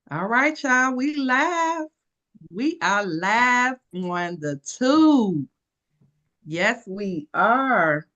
All right, y'all. We live. We are live on the tube. Yes, we are.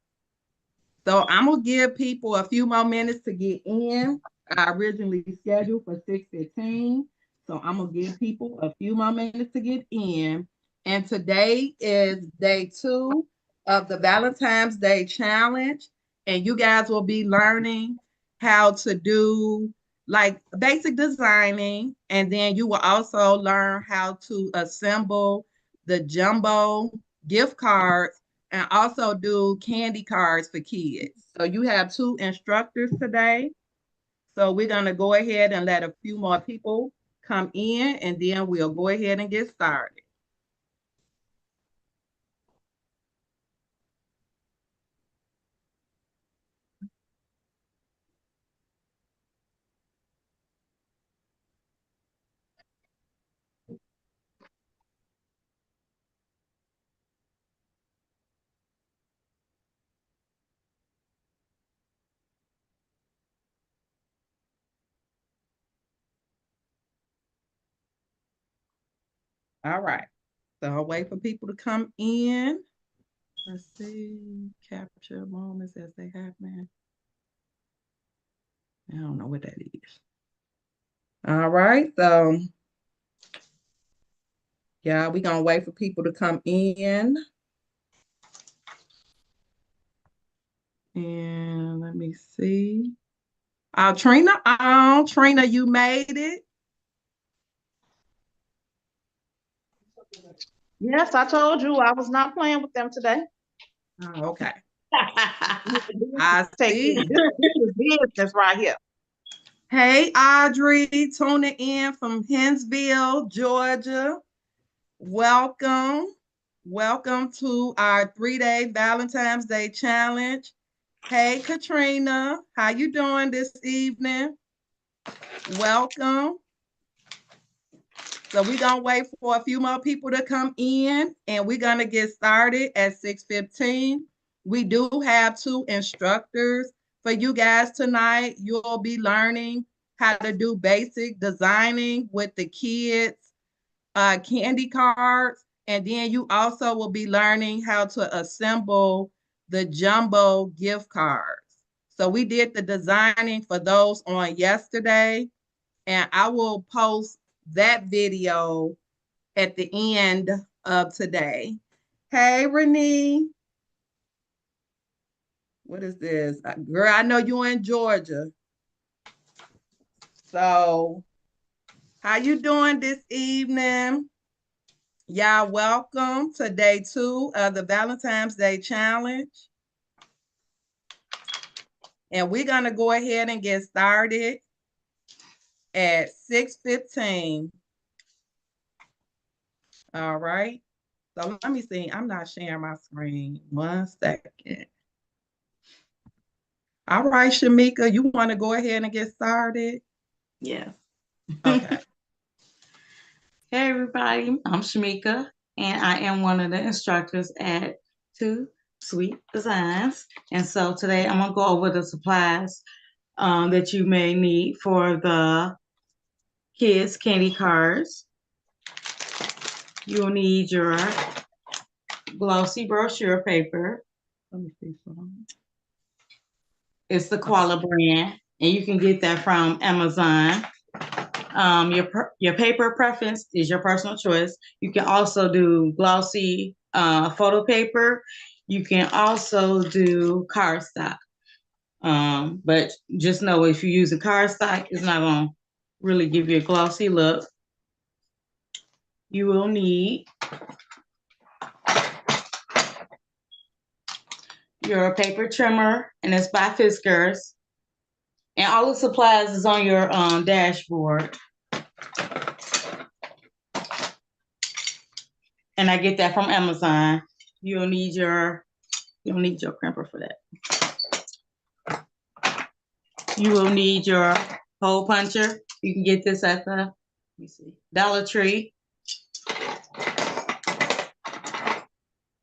So I'm gonna give people a few more minutes to get in. I originally scheduled for 6:15. So I'm gonna give people a few more minutes to get in. And today is day two of the Valentine's Day challenge. And you guys will be learning how to do like basic designing. And then you will also learn how to assemble the jumbo gift cards and also do candy cards for kids. So you have two instructors today. So we're going to go ahead and let a few more people come in and then we'll go ahead and get started. All right. So I'll wait for people to come in. Let's see. Capture moments as they happen. I don't know what that is. All right. So yeah, we're gonna wait for people to come in. And let me see. Trina, you made it. Yes, I told you I was not playing with them today. Oh, okay. I Take see. this is business right here. Hey, Audrey, tuning in from Hinsville, Georgia. Welcome. Welcome to our 3-day Valentine's Day challenge. Hey, Katrina, how you doing this evening? Welcome. So we're gonna wait for a few more people to come in and we're gonna get started at 6:15. We do have two instructors for you guys tonight. You'll be learning how to do basic designing with the kids, candy cards, and then you also will be learning how to assemble the jumbo gift cards. So we did the designing for those on yesterday, and I will post that video at the end of today. Hey, Renee, what is this? Girl, I know you're in Georgia. So, how you doing this evening? Y'all welcome to day two of the Valentine's Day challenge. And we're going to go ahead and get started at 6:15. All right. So let me see. I'm not sharing my screen. 1 second. All right, Shamika, you want to go ahead and get started? Yes. Okay. Hey, everybody. I'm Shamika, and I am one of the instructors at Two Sweet Designs. And so today I'm going to go over the supplies that you may need for the kids' candy cards. You'll need your glossy brochure paper. Let me see some. It's the Koala brand, and you can get that from Amazon. Your paper preference is your personal choice. You can also do glossy photo paper. You can also do cardstock. But just know if you're using cardstock, it's not going to really give you a glossy look. You will need your paper trimmer, and it's by Fiskars. And all the supplies is on your dashboard. And I get that from Amazon. You'll need your crimper for that. You will need your hole puncher. You can get this at the, let me see, Dollar Tree.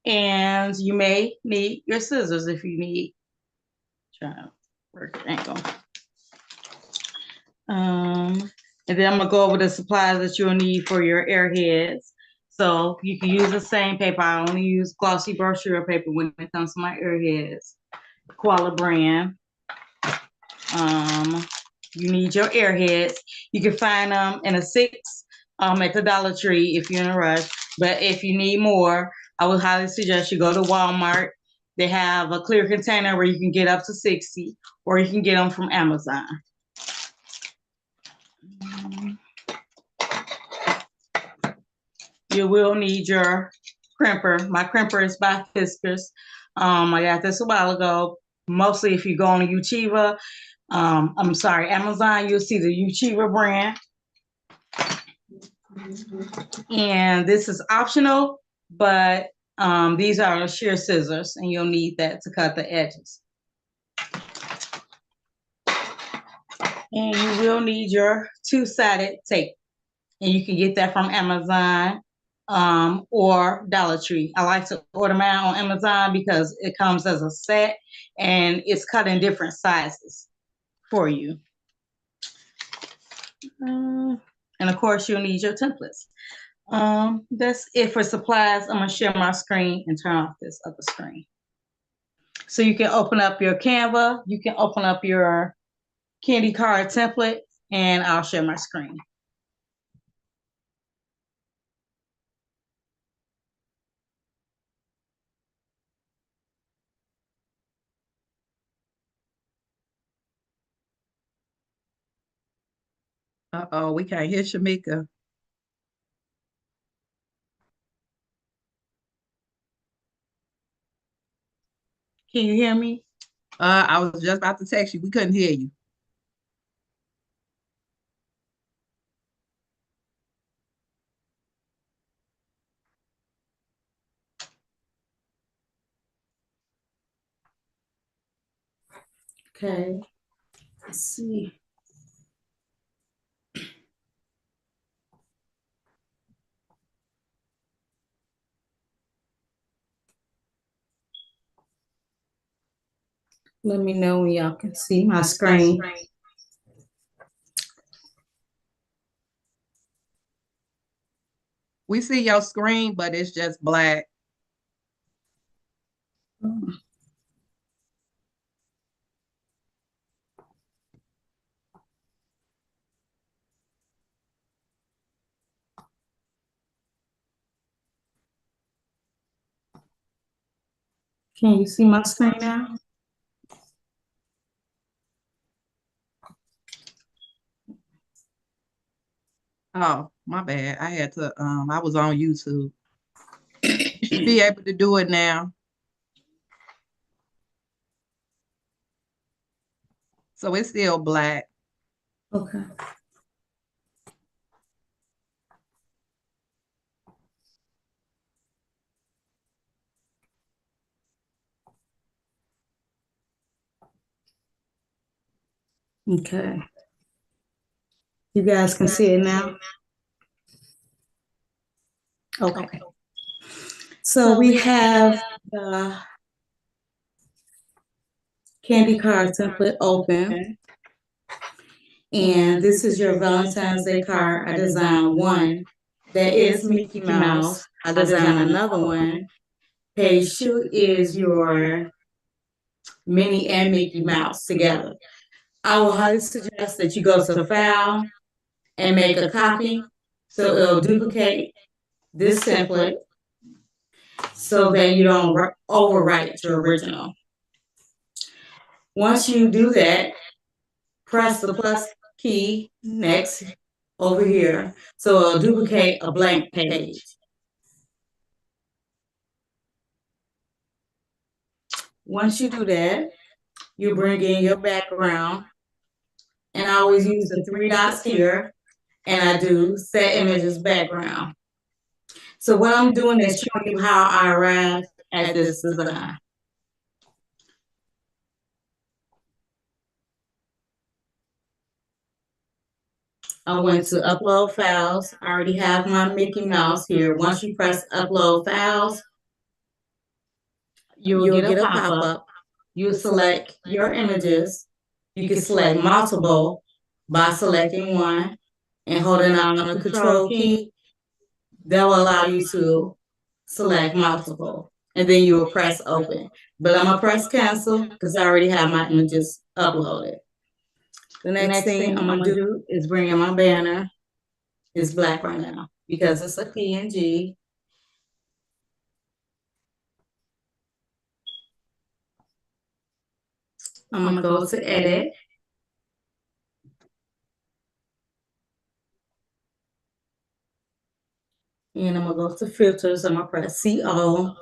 And you may need your scissors if you need. Try to work the angle. And then I'm gonna go over the supplies that you'll need for your airheads. So you can use the same paper. I only use glossy brochure paper when it comes to my airheads. Koala brand. You need your airheads. You can find them in a 6 at the Dollar Tree if you're in a rush. But if you need more, I would highly suggest you go to Walmart. They have a clear container where you can get up to 60, or you can get them from Amazon. You will need your crimper. My crimper is by Fiskars. I got this a while ago. Mostly if you go on Uchiva, Amazon, you'll see the Uchiva brand. And this is optional, but these are shear scissors, and you'll need that to cut the edges. And you will need your 2-sided tape, and you can get that from Amazon or Dollar Tree. I like to order mine on Amazon because it comes as a set and it's cut in different sizes for you. And of course, you'll need your templates. That's it for supplies. I'm gonna share my screen and turn off this other screen. So you can open up your Canva, you can open up your candy card template, and I'll share my screen. Uh-oh, we can't hear Shamika. Can you hear me? I was just about to text you. We couldn't hear you. Okay, let's see. Let me know when y'all can see my screen. We see your screen, but it's just black. Can you see my screen now? Oh, my bad. I had to, I was on YouTube. You should be able to do it now. So it's still black. Okay. Okay. You guys can see it now? Okay. So we have the candy card template open. And this is your Valentine's Day card. I designed one that is Mickey Mouse. I designed another one. Page 2 is your Minnie and Mickey Mouse together. I will highly suggest that you go to File and make a copy so it'll duplicate this template so that you don't overwrite your original. Once you do that, press the plus key next over here so it'll duplicate a blank page. Once you do that, you bring in your background, and I always use the 3 dots here, and I do set images background. So what I'm doing is showing you how I arrived at this design. I went to upload files. I already have my Mickey Mouse here. Once you press upload files, you'll get a pop-up. You'll select your images. You can select multiple by selecting one. and holding down the control key, that will allow you to select multiple. And then you will press open. But I'm gonna press cancel because I already have my images uploaded. The next thing I'm gonna do is bring in my banner. It's black right now because it's a PNG. I'm gonna go to edit. And I'm gonna go to filters. I'm gonna press CO.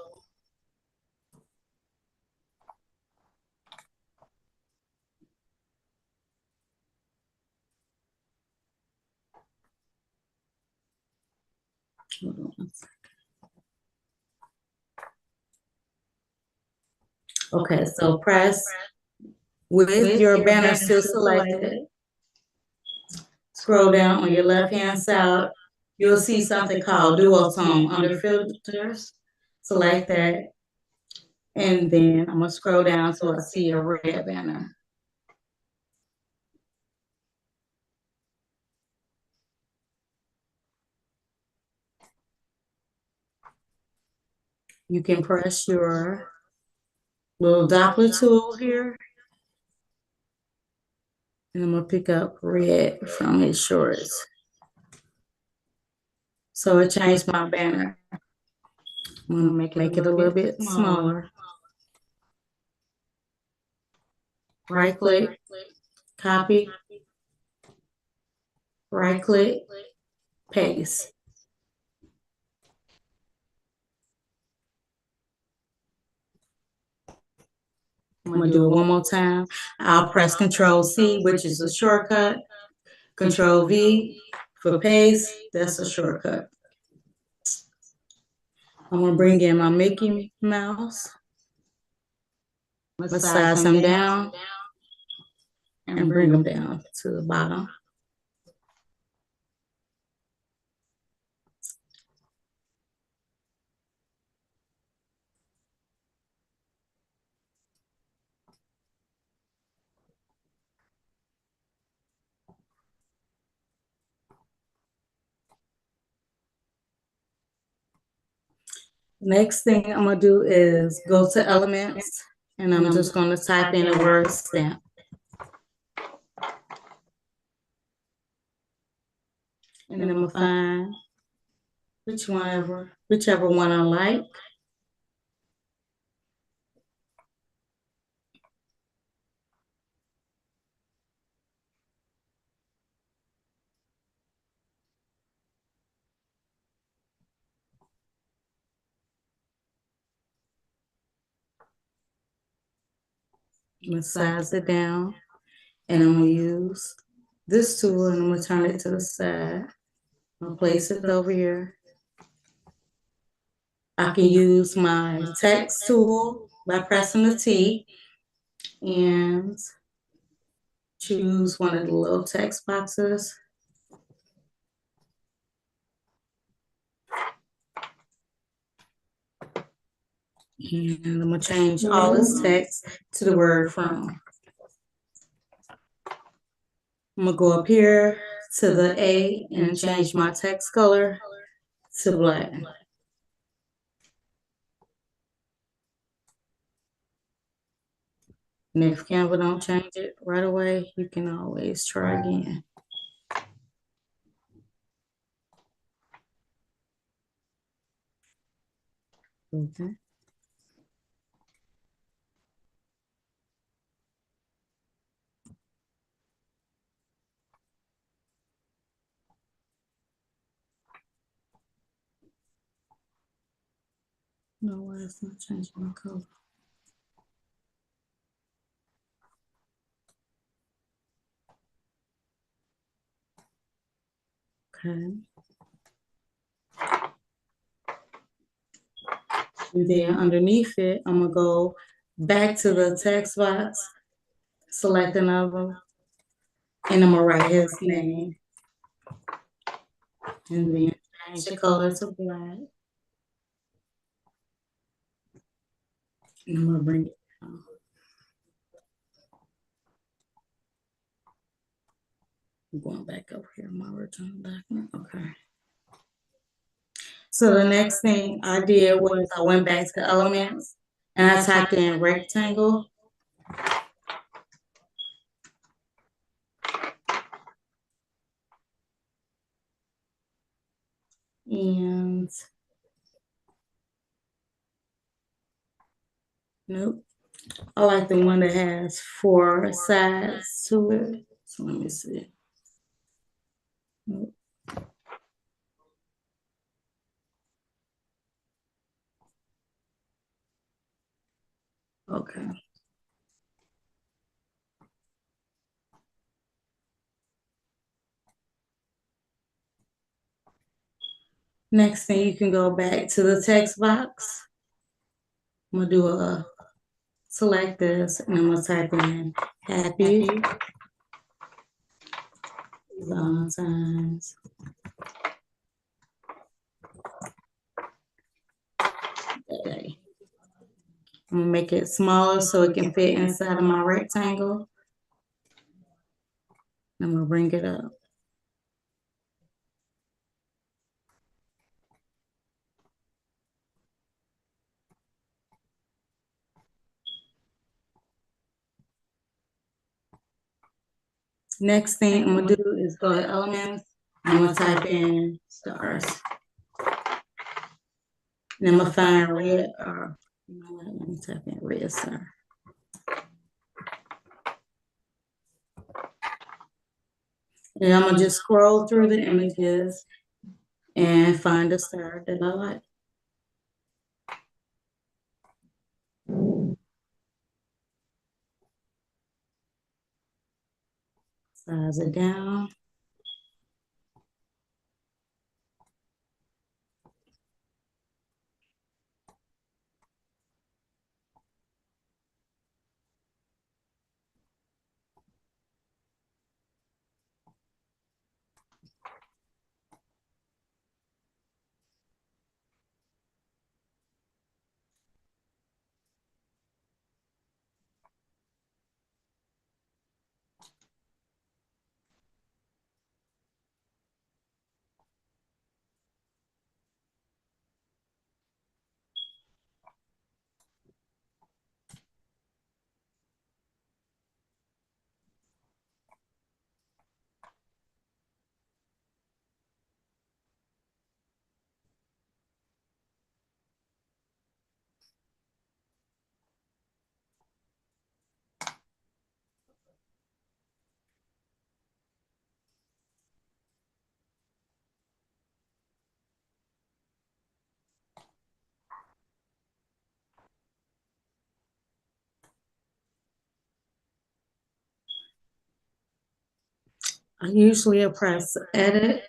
Hold on one second. Okay, so press with your banner still selected. Scroll down on your left-hand side. You'll see something called duotone under filters. Select that. And then I'm gonna scroll down so I see a red banner. You can press your little Doppler tool here. And I'm gonna pick up red from his shorts. So it changed my banner. I'm gonna make it a little bit smaller. Right click, copy, right click, paste. I'm gonna do it one more time. I'll press Control C, which is a shortcut. Control V for paste, that's a shortcut. I'm gonna bring in my Mickey Mouse. Let's size him down and bring him down to the bottom. Next thing I'm gonna do is go to elements and I'm just gonna type in the word stamp. And I'm gonna find whichever one I like. I'm gonna size it down and I'm gonna use this tool and I'm gonna turn it to the side. I'll place it over here. I can use my text tool by pressing the T and choose one of the little text boxes. And I'm gonna change all this text to the word from. I'm gonna go up here to the A and change my text color to black. And if Canva don't change it right away, you can always try again. Okay. No, why it's not changing my color? Okay. And then underneath it, I'm gonna go back to the text box, select another, and I'm gonna write his name. And then change the color to black. And I'm gonna bring it down. I'm going back over here in my original document. Okay. So the next thing I did was I went back to elements and I typed in rectangle. And nope. I like the one that has 4 sides to it. So let me see. Nope. Okay. Next thing, you can go back to the text box. I'm gonna do a select this and I'm gonna type in happy Valentine's Day. I'm gonna make it smaller so it can fit inside of my rectangle. I'm gonna bring it up. Next thing I'm gonna do is go to elements. I'm gonna type in stars. And I'm gonna find red or you know what? Let me type in red star. And I'm gonna just scroll through the images and find a star that I like. Size it down. I usually press edit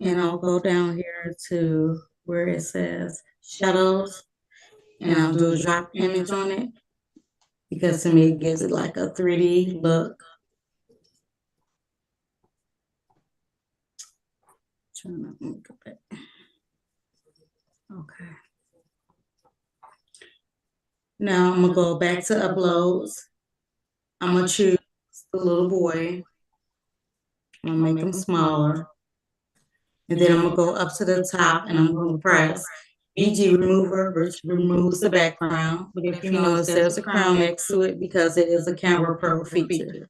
and I'll go down here to where it says shadows and I'll do a drop image on it because to me it gives it like a 3D look. Trying to go back. Okay. Now I'm gonna go back to uploads. I'm gonna choose the little boy. I'm gonna make him smaller. And then I'm gonna go up to the top and I'm gonna press BG remover, which removes the background. But if you notice, there's a crown next to it because it is a Camera Pro feature.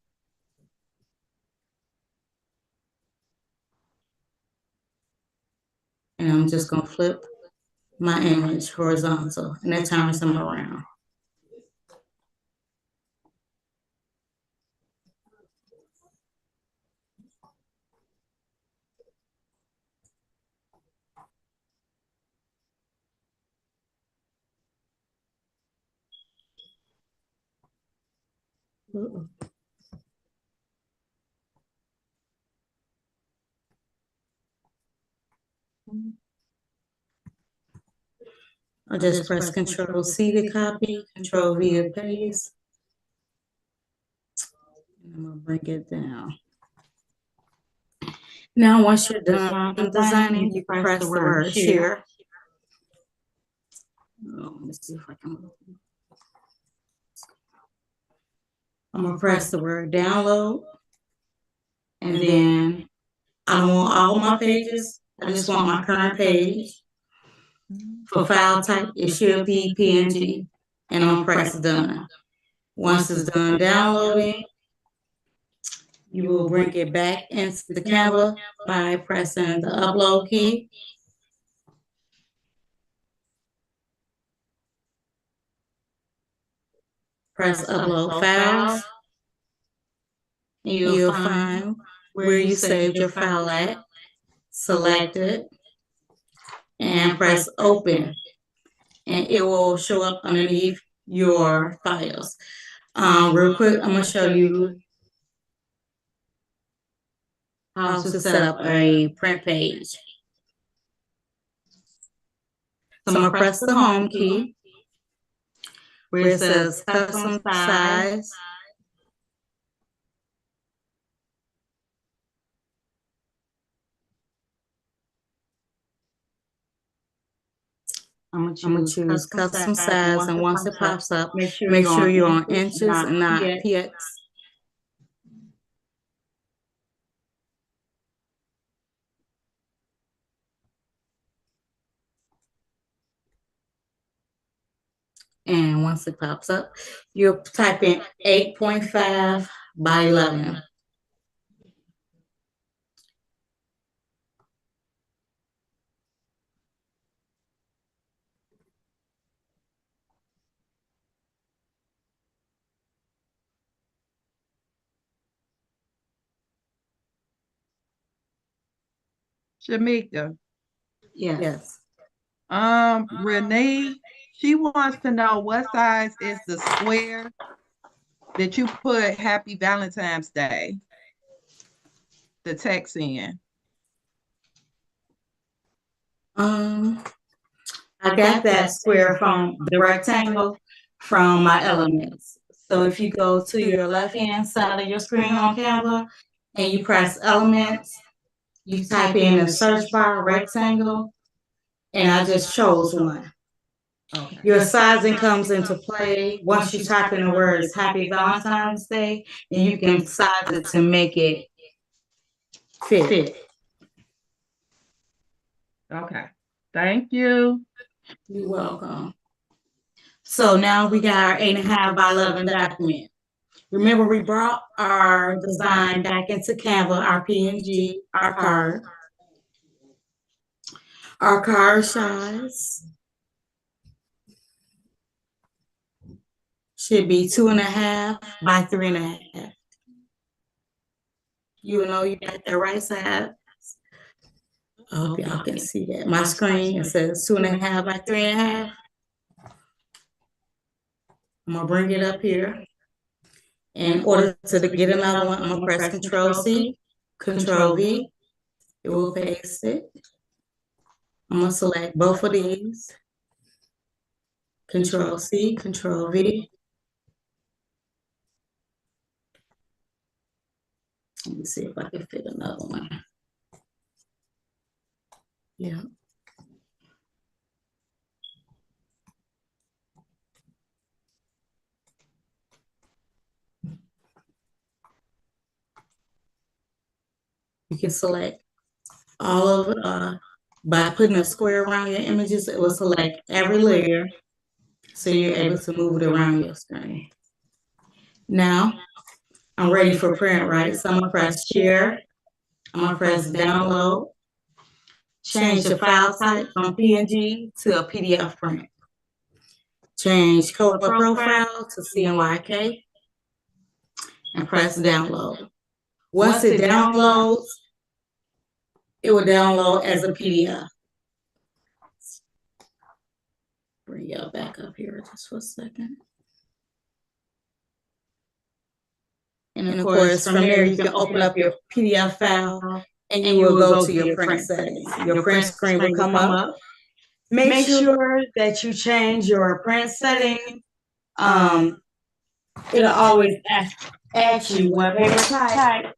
And I'm just gonna flip my image horizontal and that turns them around. I'll just press Control C to copy, Control V to paste. And I'm gonna bring it down. Now, once you're done designing, you can press the word share. Oh, let me see if I can. I'm gonna press the word download. And then I don't want all my pages. I just want my current page. For file type, it should be PNG. And I'm gonna press done. Once it's done downloading, you will bring it back into the Canva by pressing the upload key. Press upload files. And you'll find where you saved your file at. Select it and press open. And it will show up underneath your files. Real quick, I'm gonna show you how to set up a print page. So I'm gonna press the home key where it says custom size. I'm gonna choose custom size, and once it pops up, make sure you're on inches and not px. And once it pops up, you'll type in 8.5 by 11. Shamika. Yes. Renee, she wants to know what size is the square that you put Happy Valentine's Day, the text in. I got that square from the rectangle from my elements. So if you go to your left-hand side of your screen on Canva and you press elements, you type in the search bar rectangle, and I just chose one. Okay. Your sizing comes into play once you type in the words Happy Valentine's Day, and you can size it to make it fit. Okay. Thank you. You're welcome. So now we got our 8.5 by 11 document. Remember, we brought our design back into Canva, our PNG, our card. Our card size should be 2.5 by 3.5. You know you got the right side. I hope y'all can see that. My screen, it says 2.5 by 3.5. I'm gonna bring it up here. In order to get another one, I'm gonna press Control C, Control V. It will paste it. I'm gonna select both of these. Control C, Control V. Let me see if I can fit another one. Yeah. You can select all of it by putting a square around your images. It will select every layer, so you're able to move it around your screen. Now, I'm ready for print, right? So I'm gonna press share. I'm gonna press download. Change the file type from PNG to a PDF print. Change color profile to CMYK and press download. Once it downloads, it will download as a PDF. Bring y'all back up here just for a second. And of course, from there, you can open up your PDF file and you will go to your print settings. Your print screen will come up. Make sure that you change your print setting. It'll always ask you what paper type.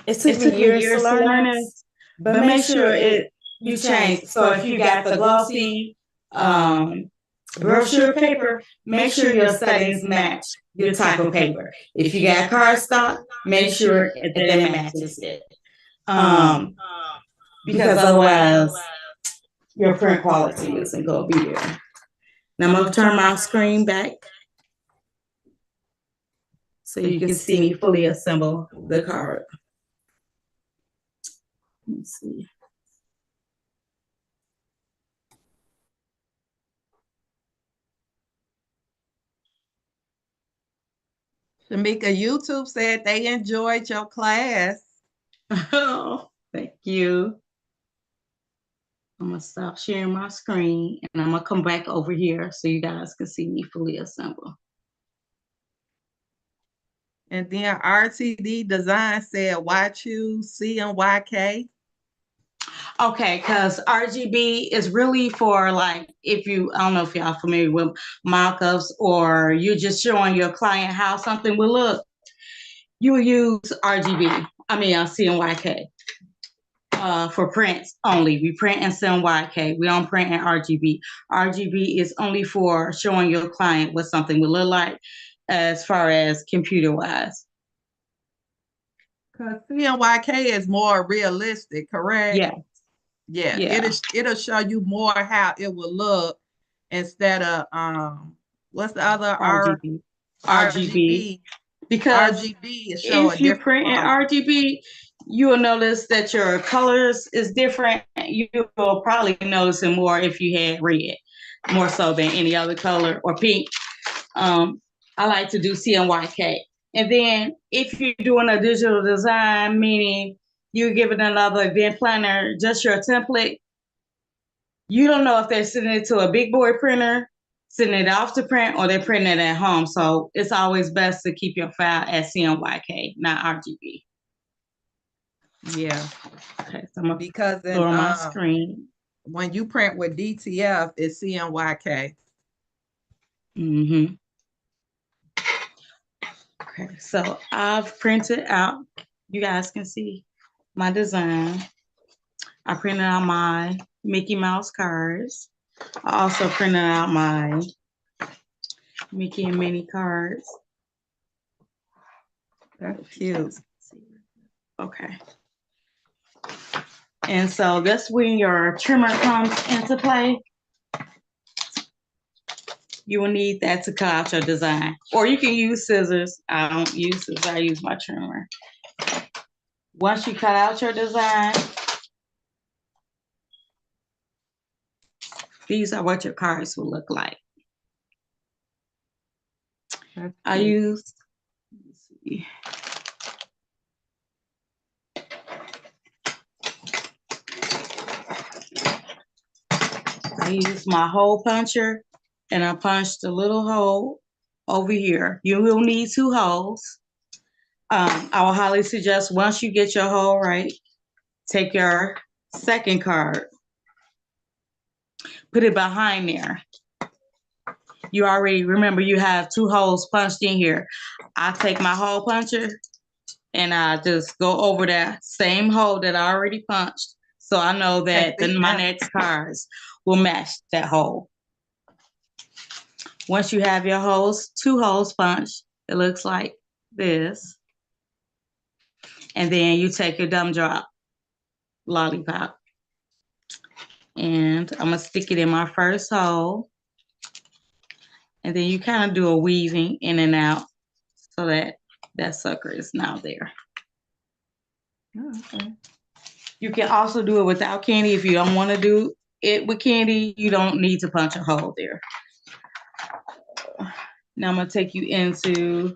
It took me years to learn this, but make sure you change. So if you got the glossy brochure paper, make sure your settings match your type of paper. If you got cardstock, make sure that it matches it. Because otherwise your print quality isn't going to be there. Now I'm going to turn my screen back so you can see me fully assemble the card. Let me see. Shamika, YouTube said they enjoyed your class. Oh, thank you. I'm going to stop sharing my screen and I'm going to come back over here so you guys can see me fully assemble. And then RTD Design said, why choose CMYK? Okay, because RGB is really for like, if you, I don't know if y'all familiar with mock-ups or you're just showing your client how something will look, you will use RGB, CMYK. For prints only. We print in CMYK. We don't print in RGB. RGB is only for showing your client what something will look like as far as computer-wise. Because CMYK is more realistic, correct? Yeah. Yeah. Yeah. It'll show you more how it will look instead of what's the other RGB. RGB. Because RGB is showing if you different print in colors. RGB, you will notice that your colors is different. You will probably notice it more if you had red, more so than any other color, or pink. I like to do CMYK. And then if you're doing a digital design, meaning you're giving another event planner just your template, you don't know if they're sending it to a big boy printer, sending it off to print, or they're printing it at home. So it's always best to keep your file at CMYK, not RGB. Yeah. Okay, so I'm gonna because go on my screen. When you print with DTF, it's CMYK. Mm-hmm. Okay, so I've printed out, you guys can see my design. I printed out my Mickey Mouse cards. I also printed out my Mickey and Minnie cards. That's cute. Okay. And so that's when your trimmer comes into play. You will need that to cut out your design. Or you can use scissors. I don't use scissors, I use my trimmer. Once you cut out your design, these are what your cards will look like. I use, let's see. I use my hole puncher and I punched a little hole over here. You will need 2 holes. I will highly suggest once you get your hole right, take your second card, put it behind there. You already remember you have 2 holes punched in here. I take my hole puncher and I just go over that same hole that I already punched. So I know that my next cards will match that hole. Once you have your holes, 2 holes punched, it looks like this. And then you take your gumdrop lollipop. And I'm gonna stick it in my first hole. And then you kind of do a weaving in and out so that that sucker is now there. Oh, okay. You can also do it without candy. If you don't want to do it with candy, you don't need to punch a hole there. Now I'm going to take you into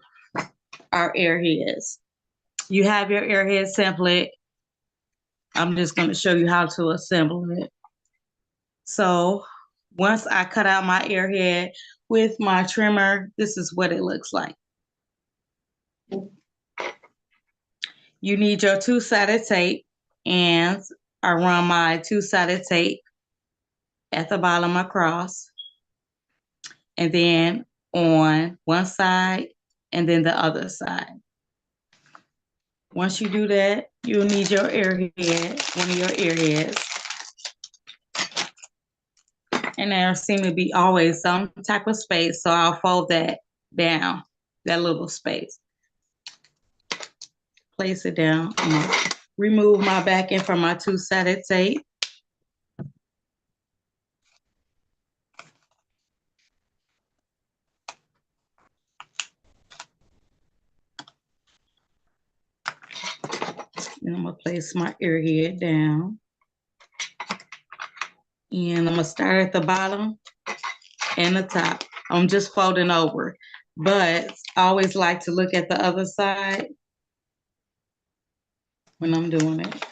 our airheads. You have your airhead template. I'm just going to show you how to assemble it. So once I cut out my airhead with my trimmer, this is what it looks like. You need your 2-sided tape, and I run my 2-sided tape at the bottom across, and then on one side and then the other side. Once you do that, you'll need your airhead, one of your airheads. And there seems to be always some type of space, so I'll fold that down, that little space. Place it down. I'm gonna remove my backing from my two-sided tape. And I'm gonna place my ear head down. And I'm gonna start at the bottom and the top. I'm just folding over, but I always like to look at the other side when I'm doing it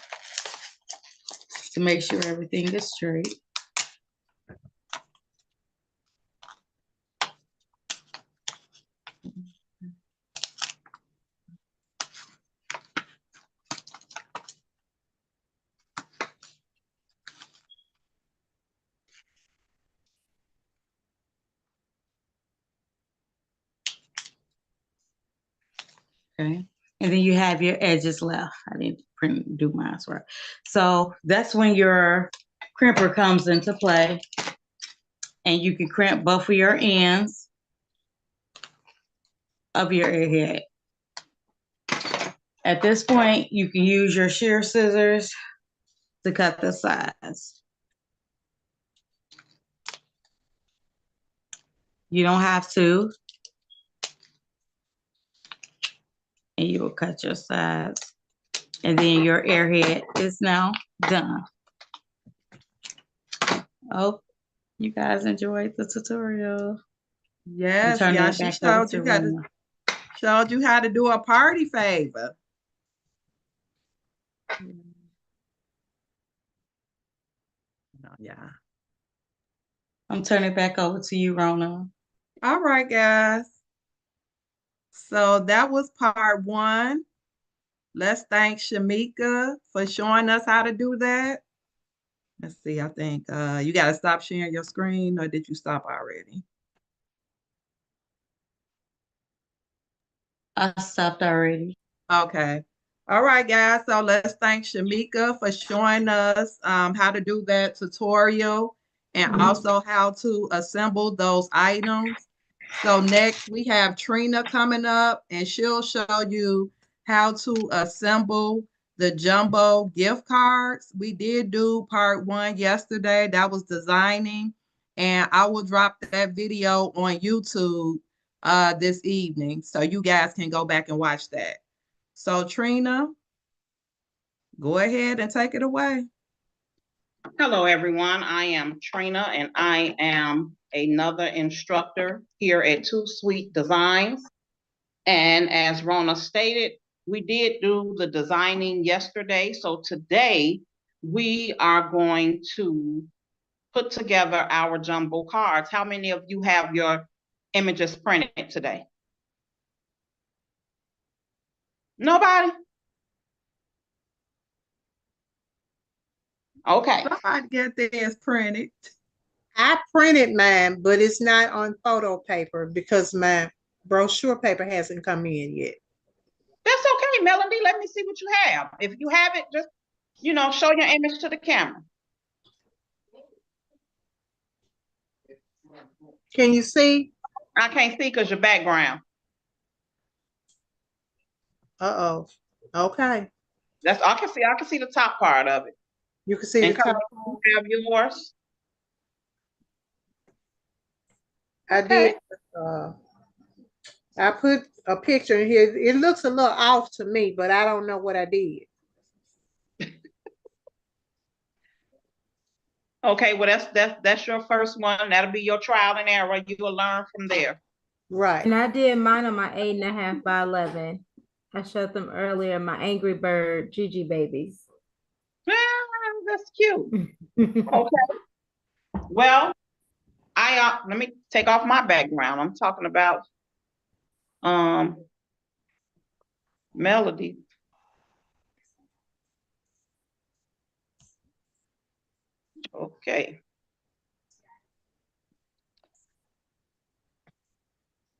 to make sure everything is straight. Okay. And then you have your edges left. I didn't do mine right. So that's when your crimper comes into play. And you can crimp both of your ends of your earhead. At this point, you can use your shear scissors to cut the sides. You don't have to. And you will cut your sides. And then your airhead is now done. Oh, you guys enjoyed the tutorial. Yes, Turning yeah, it she back over showed to you how to Rona. showed you how to do a party favor. No, yeah. I'm turning it back over to you, Rona. All right, guys. So that was part one. Let's thank Shamika for showing us how to do that. Let's see, I think you got to stop sharing your screen, or did you stop already? I stopped already. Okay. All right, guys. So let's thank Shamika for showing us how to do that tutorial and also how to assemble those items. So next we have Trina coming up and she'll show you how to assemble the jumbo gift cards. We did do part one yesterday. That was designing. And I will drop that video on YouTube this evening. So you guys can go back and watch that. So Trina, go ahead and take it away. Hello, everyone. I am Trina, and I am another instructor here at Two Sweet Designs. And as Rona stated, we did do the designing yesterday. So today we are going to put together our jumbo cards. How many of you have your images printed today? Nobody? Okay. Somebody get theirs printed. I printed mine, but it's not on photo paper because my brochure paper hasn't come in yet. That's okay, Melody. Let me see what you have. If you have it, just, show your image to the camera. Can you see? I can't see because your background. Uh-oh. Okay. I can see the top part of it. You can see and the top. You have yours. I Okay. did. I put a picture in here. It looks a little off to me, but I don't know what I did. Okay, well that's your first one. That'll be your trial and error. You will learn from there. Right. And I did mine on my 8.5 by 11. I showed them earlier my Angry Bird Gigi babies. Ah, that's cute. Okay. Well, let me take off my background. I'm talking about Melody. Okay.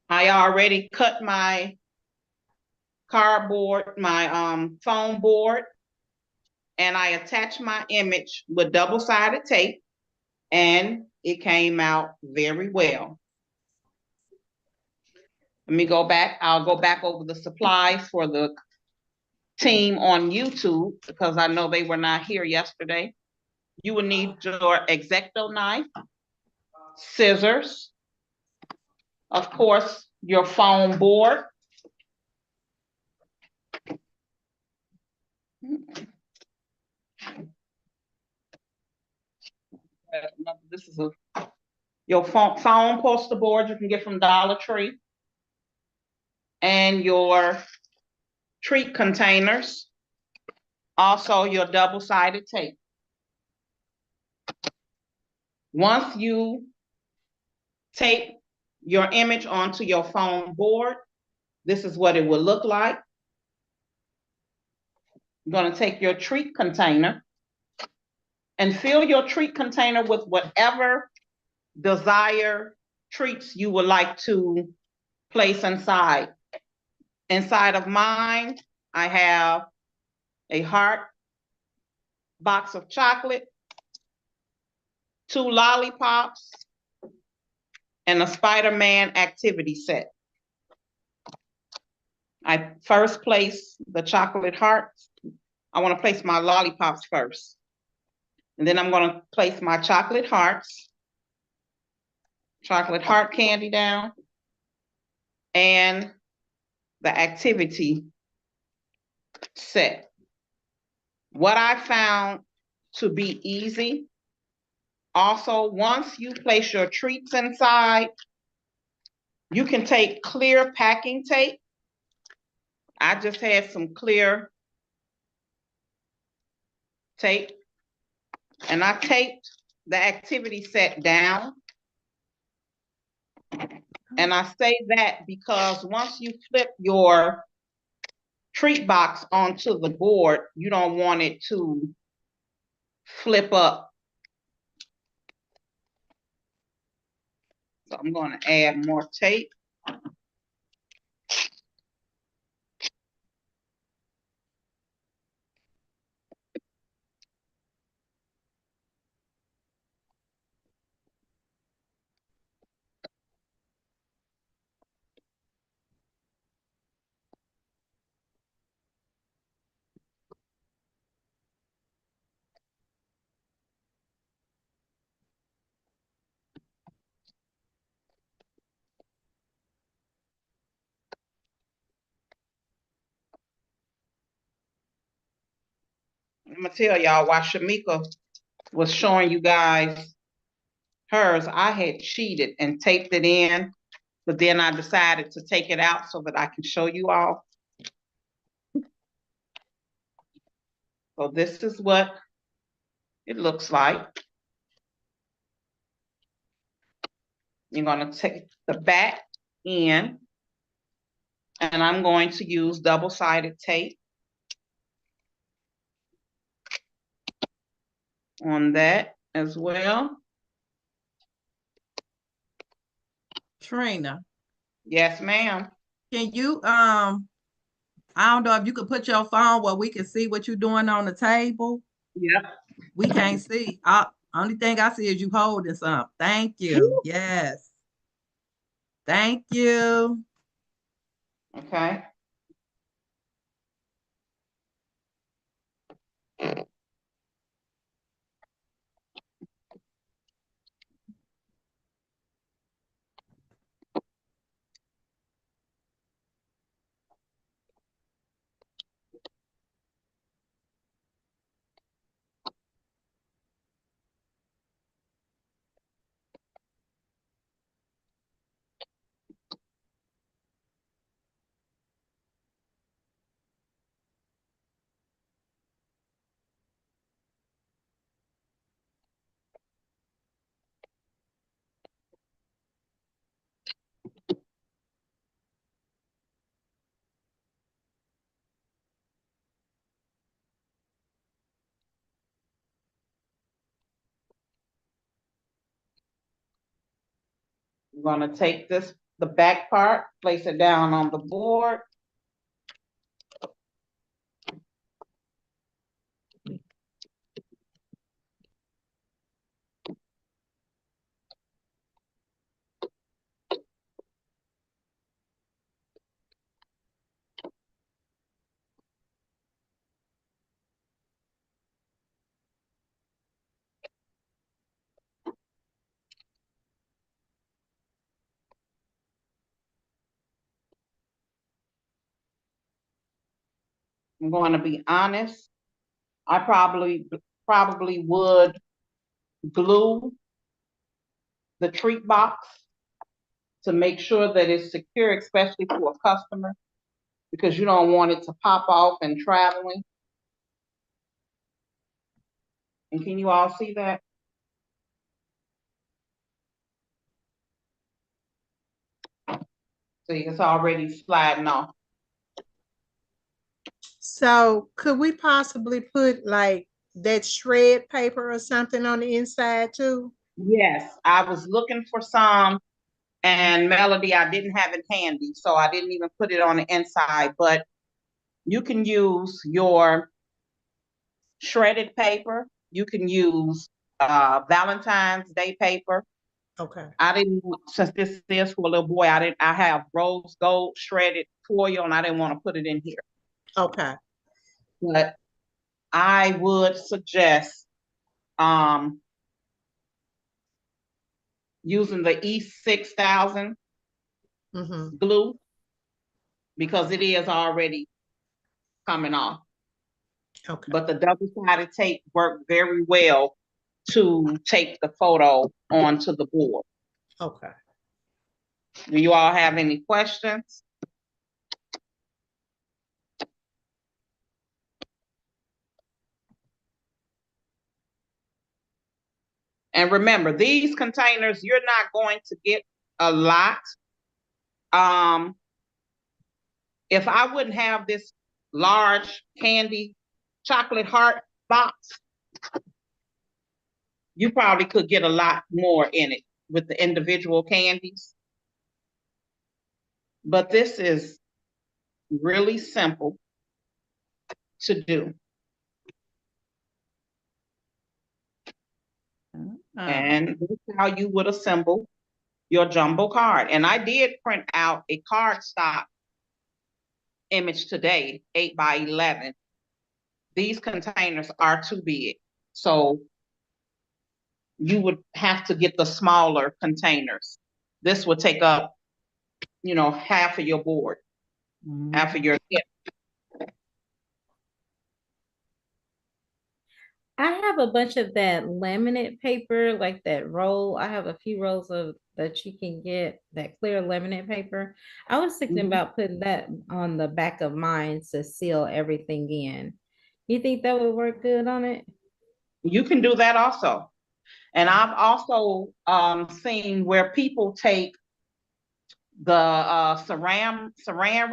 I already cut my cardboard, my foam board, and I attach my image with double-sided tape. And it came out very well. Let me go back. I'll go back over the supplies for the team on YouTube because I know they were not here yesterday. You will need your X-Acto knife, scissors, of course, your foam board. This is your foam poster board you can get from Dollar Tree, and your treat containers, also your double-sided tape. Once you tape your image onto your foam board, this is what it will look like. You're going to take your treat container and fill your treat container with whatever desired treats you would like to place inside. Inside of mine, I have a heart box of chocolate, 2 lollipops, and a Spider-Man activity set. I first place the chocolate hearts. I want to place my lollipops first. And then I'm going to place my chocolate heart candy down, and the activity set. What I found to be easy, also, once you place your treats inside, you can take clear packing tape. I just had some clear tape, and I taped the activity set down. And I say that because once you flip your treat box onto the board, you don't want it to flip up. So I'm going to add more tape. I'm gonna tell y'all why Shamika was showing you guys hers. I had cheated and taped it in, but then I decided to take it out so that I can show you all. So this is what it looks like. You're gonna take the back in, and I'm going to use double-sided tape on that as well. Trina, Yes, ma'am. can you I don't know if you could put your phone where we can see what you're doing on the table. Yep. We can't see. Only thing I see is you holding something. Thank you. Yes. Thank you. Okay. I'm gonna take the back part, place it down on the board. I'm going to be honest. I probably would glue the treat box to make sure that it's secure, especially to a customer, because you don't want it to pop off and traveling. And can you all see that? See, it's already sliding off. So could we possibly put like that shred paper or something on the inside too? Yes, I was looking for some, and Melody, I didn't have it handy, so I didn't even put it on the inside, but you can use your shredded paper. You can use Valentine's Day paper. Okay. I didn't, since this is for a little boy, I have rose gold shredded foil, and I didn't want to put it in here. Okay. But I would suggest using the E6000 glue, because it is already coming off. Okay. But the double-sided tape worked very well to take the photo onto the board. Okay. Do you all have any questions? And remember, these containers, you're not going to get a lot. If I wouldn't have this large candy chocolate heart box, you probably could get a lot more in it with the individual candies. But this is really simple to do. And this is how you would assemble your jumbo card. And I did print out a cardstock image today, 8x11. These containers are too big, so you would have to get the smaller containers. This would take up, half of your board, half of your kit. I have a bunch of that laminate paper, like that roll. I have a few rolls of that you can get, that clear laminate paper. I was thinking about putting that on the back of mine to seal everything in. You think that would work good on it? You can do that also. And I've also seen where people take the saran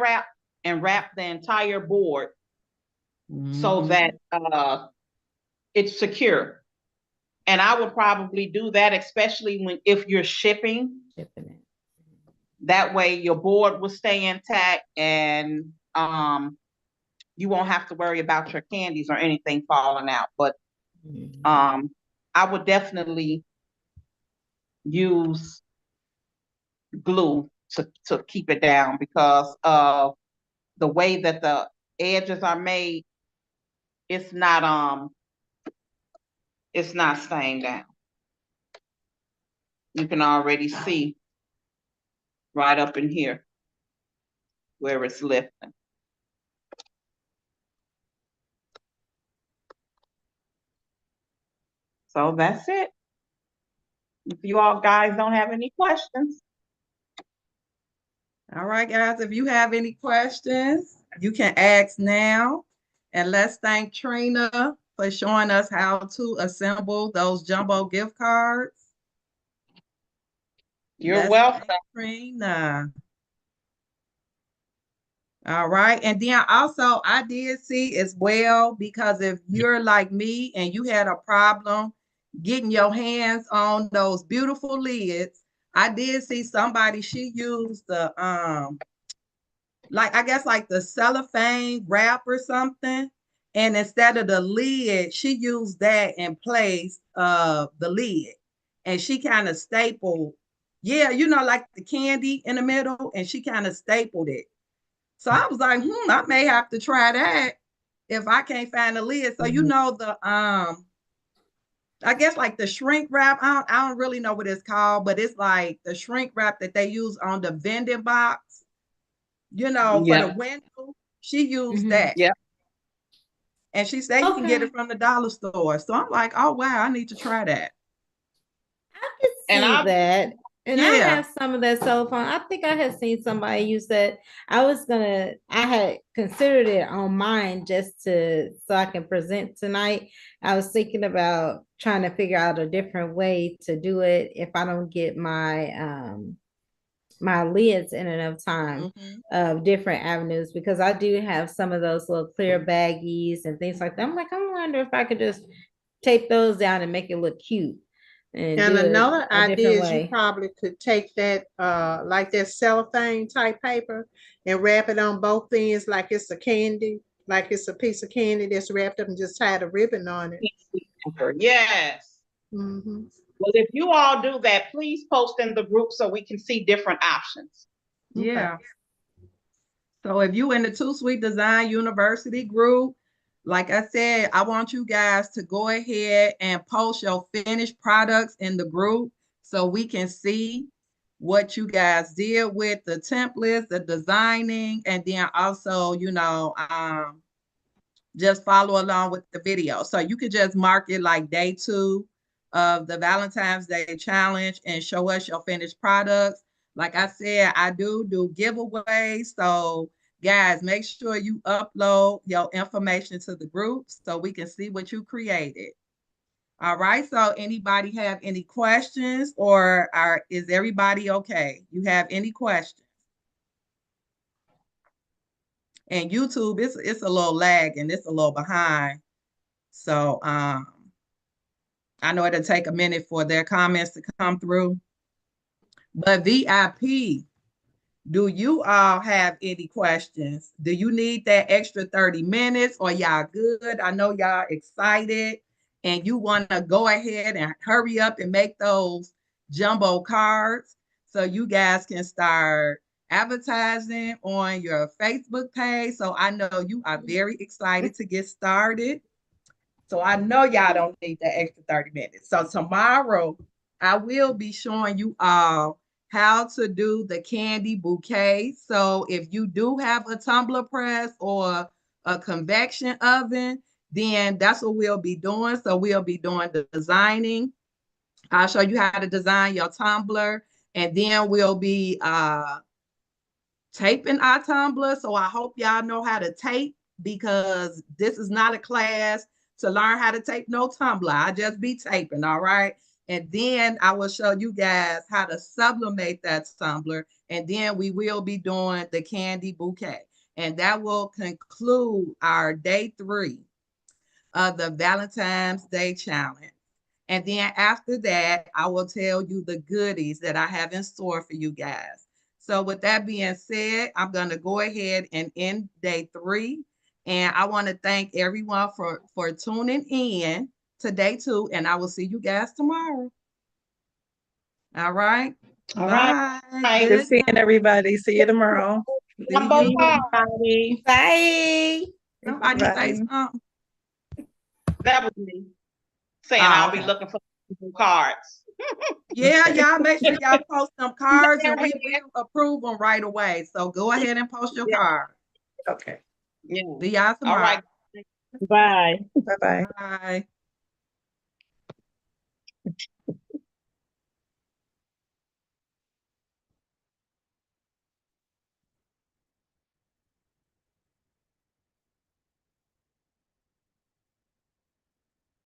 wrap and wrap the entire board so that it's secure. And I would probably do that, especially if you're shipping it. That way your board will stay intact, and you won't have to worry about your candies or anything falling out. But I would definitely use glue to keep it down, because of the way that the edges are made. It's not staying down. You can already see right up in here where it's lifting. So that's it. If you all guys don't have any questions. All right, guys, if you have any questions, you can ask now. And let's thank Trina for showing us how to assemble those jumbo gift cards. You're welcome. Trina. All right. And then also I did see as well, because if you're like me and you had a problem getting your hands on those beautiful lids, I did see somebody, she used the I guess like the cellophane wrap or something. And instead of the lid, she used that in place of the lid. And she kind of stapled, like the candy in the middle, and she kind of stapled it. So I was like, I may have to try that if I can't find the lid. So the I guess like the shrink wrap, I don't really know what it's called, but it's like the shrink wrap that they use on the vending box, for the window. She used that. Yeah. And she said you can get Okay. it from the dollar store. So I'm like, oh wow, I need to try that. I can And see that. And I Yeah. have some of that cell phone. I think I had seen somebody use that. I had considered it on mine just so I can present tonight. I was thinking about trying to figure out a different way to do it if I don't get my lids in enough time Mhm. of different avenues, because I do have some of those little clear baggies and things like that. I'm like, I wonder if I could just tape those down and make it look cute and And do it another a idea different is you way. probably could take that, like that cellophane type paper and wrap it on both ends like it's a candy, like it's a piece of candy that's wrapped up and just tie a ribbon on it. yes. Mhm. Well, if you all do that, please post in the group so we can see different options. Okay. Yeah. So if you in the Too Sweet Design University group, like I said, I want you guys to go ahead and post your finished products in the group so we can see what you guys did with the templates, the designing, and then also, just follow along with the video. So you could just mark it like day 2 of the Valentine's Day challenge and show us your finished products. Like I said, I do giveaways. So guys, make sure you upload your information to the group so we can see what you created. All right. So anybody have any questions, or is everybody okay? You have any questions? And YouTube, it's a little lag and it's a little behind. So I know it'll take a minute for their comments to come through. But VIP, do you all have any questions? Do you need that extra 30 minutes, or y'all good? I know y'all excited and you want to go ahead and hurry up and make those jumbo cards so you guys can start advertising on your Facebook page. So I know you are very excited to get started. So I know y'all don't need that extra 30 minutes. So tomorrow I will be showing you all how to do the candy bouquet. So if you do have a tumbler press or a convection oven, then that's what we'll be doing. So we'll be doing the designing. I'll show you how to design your tumbler, and then we'll be taping our tumbler. So I hope y'all know how to tape, because this is not a class to learn how to tape no tumbler. I just be taping, all right? And then I will show you guys how to sublimate that tumbler. And then we will be doing the candy bouquet. And that will conclude our day 3 of the Valentine's Day challenge. And then after that, I will tell you the goodies that I have in store for you guys. So with that being said, I'm going to go ahead and end day 3. And I want to thank everyone for tuning in to day 2. And I will see you guys tomorrow. All right. All right. Bye. Bye. Good Good seeing night. everybody. See you tomorrow. See Jumbo you. card. Everybody. Bye. Somebody say Bye. something. That was me saying Oh, I'll be okay. looking for cards. Yeah, Okay. y'all make sure y'all post them cards and we Yeah. will approve them right away. So go ahead and post your card. Okay. Yeah. See y'all All tomorrow. right. Bye. Bye-bye. Bye.